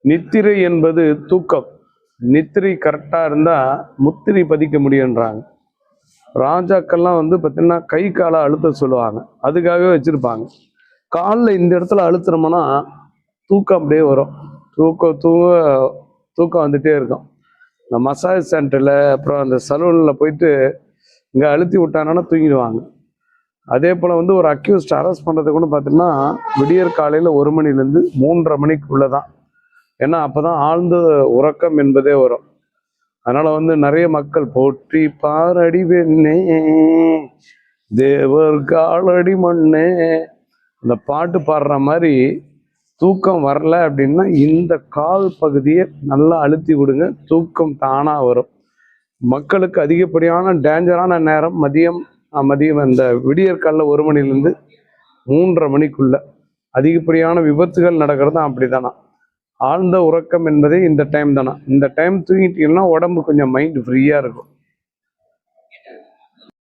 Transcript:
நித்திரை என்பது தூக்கம். நித்திரை கரெக்டாக இருந்தால் முத்திரை பதிக்க முடியுன்றாங்க. ராஜாக்கள்லாம் பார்த்தீங்கன்னா கை காலை அழுத்த சொல்லுவாங்க, அதுக்காகவே வச்சுருப்பாங்க. காலில் இந்த இடத்துல அழுத்துறோம்னா தூக்கம் அப்படியே வரும். தூக்கம் வந்துட்டே இருக்கும். இந்த மசாஜ் சென்டரில் அப்புறம் அந்த சலூனில் போயிட்டு இங்கே அழுத்தி விட்டாங்கன்னா தூங்கிடுவாங்க. அதே போல் ஒரு அக்யூஸ்ட் அரெஸ்ட் பண்ணுறது கூட பார்த்தீங்கன்னா விடியற் காலையில் 1 மணிலேருந்து 3:30 மணிக்குள்ளே தான். ஏன்னா அப்போ தான் ஆழ்ந்த உறக்கம் என்பதே வரும். அதனால் நிறைய மக்கள் போற்றி பாரடி வெண்ணே தேவர் காலடி மண்ணே இந்த பாட்டு பாடுற மாதிரி தூக்கம் வரல அப்படின்னா இந்த கால் பகுதியை நல்லா அழுத்தி விடுங்க, தூக்கம் தானாக வரும். மக்களுக்கு அதிகப்படியான டேஞ்சரான நேரம் மதியம் அந்த விடியற்காலில் 1 மணிலேருந்து 3:30 மணிக்குள்ள அதிகப்படியான விபத்துகள் நடக்கிறது அப்படிதானா. ஆழ்ந்த உறக்கம் என்பதே இந்த டைம் தானா. இந்த டைம் தூங்கிட்டீங்கன்னா உடம்பு கொஞ்சம் மைண்ட் ஃப்ரீயாக இருக்கும்.